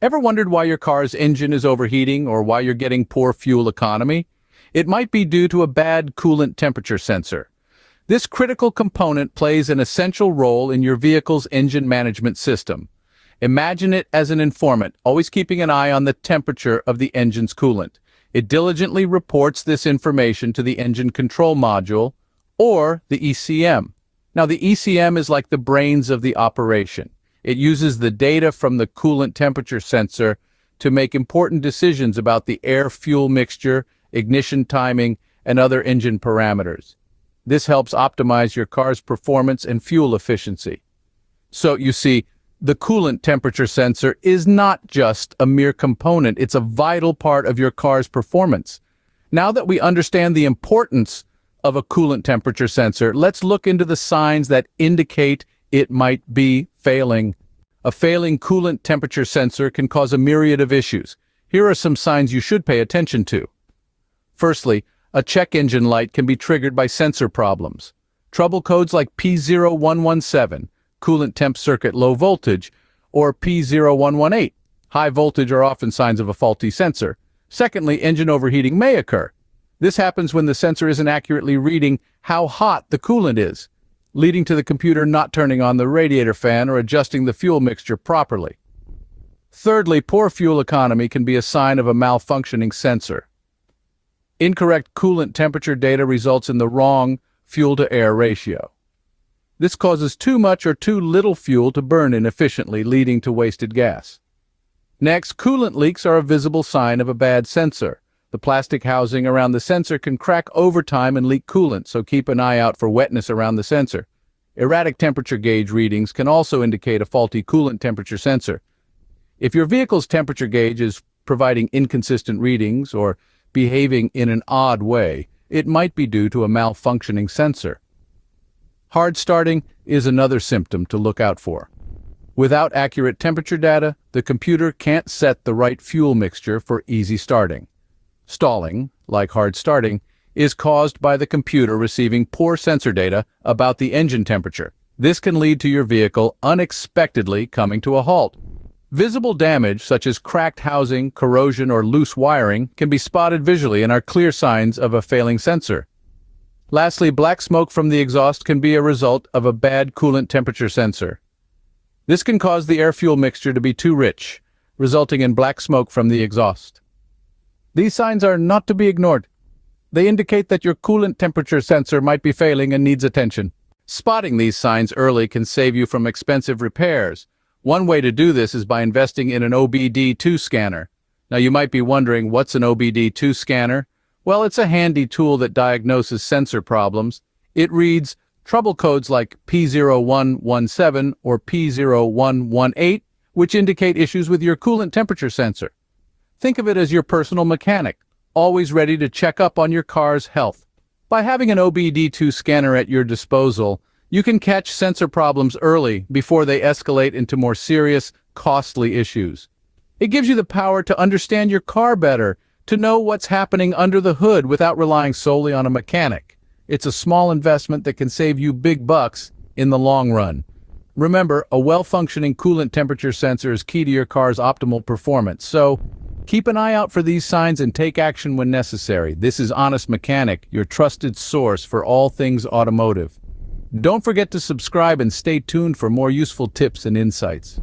Ever wondered why your car's engine is overheating or why you're getting poor fuel economy? It might be due to a bad coolant temperature sensor. This critical component plays an essential role in your vehicle's engine management system. Imagine it as an informant, always keeping an eye on the temperature of the engine's coolant. It diligently reports this information to the engine control module, or the ECM. Now, the ECM is like the brains of the operation. It uses the data from the coolant temperature sensor to make important decisions about the air-fuel mixture, ignition timing, and other engine parameters. This helps optimize your car's performance and fuel efficiency. So, you see, the coolant temperature sensor is not just a mere component, it's a vital part of your car's performance. Now that we understand the importance of a coolant temperature sensor, let's look into the signs that indicate it might be failing. A failing coolant temperature sensor can cause a myriad of issues. Here are some signs you should pay attention to. Firstly, a check engine light can be triggered by sensor problems. Trouble codes like P0117, coolant temp circuit low voltage, or P0118, high voltage, are often signs of a faulty sensor. Secondly, engine overheating may occur. This happens when the sensor isn't accurately reading how hot the coolant is, leading to the computer not turning on the radiator fan or adjusting the fuel mixture properly. Thirdly, poor fuel economy can be a sign of a malfunctioning sensor. Incorrect coolant temperature data results in the wrong fuel-to-air ratio. This causes too much or too little fuel to burn inefficiently, leading to wasted gas. Next, coolant leaks are a visible sign of a bad sensor. The plastic housing around the sensor can crack over time and leak coolant, so keep an eye out for wetness around the sensor. Erratic temperature gauge readings can also indicate a faulty coolant temperature sensor. If your vehicle's temperature gauge is providing inconsistent readings or behaving in an odd way, it might be due to a malfunctioning sensor. Hard starting is another symptom to look out for. Without accurate temperature data, the computer can't set the right fuel mixture for easy starting. Stalling, like hard starting, is caused by the computer receiving poor sensor data about the engine temperature. This can lead to your vehicle unexpectedly coming to a halt. Visible damage, such as cracked housing, corrosion, or loose wiring, can be spotted visually and are clear signs of a failing sensor. Lastly, black smoke from the exhaust can be a result of a bad coolant temperature sensor. This can cause the air-fuel mixture to be too rich, resulting in black smoke from the exhaust. These signs are not to be ignored. They indicate that your coolant temperature sensor might be failing and needs attention. Spotting these signs early can save you from expensive repairs. One way to do this is by investing in an OBD2 scanner. Now, you might be wondering, what's an OBD2 scanner? Well, it's a handy tool that diagnoses sensor problems. It reads trouble codes like P0117 or P0118, which indicate issues with your coolant temperature sensor. Think of it as your personal mechanic, always ready to check up on your car's health. By having an OBD2 scanner at your disposal, you can catch sensor problems early before they escalate into more serious, costly issues. It gives you the power to understand your car better, to know what's happening under the hood without relying solely on a mechanic. It's a small investment that can save you big bucks in the long run. Remember, a well-functioning coolant temperature sensor is key to your car's optimal performance, so keep an eye out for these signs and take action when necessary. This is Honest Mechanic, your trusted source for all things automotive. Don't forget to subscribe and stay tuned for more useful tips and insights.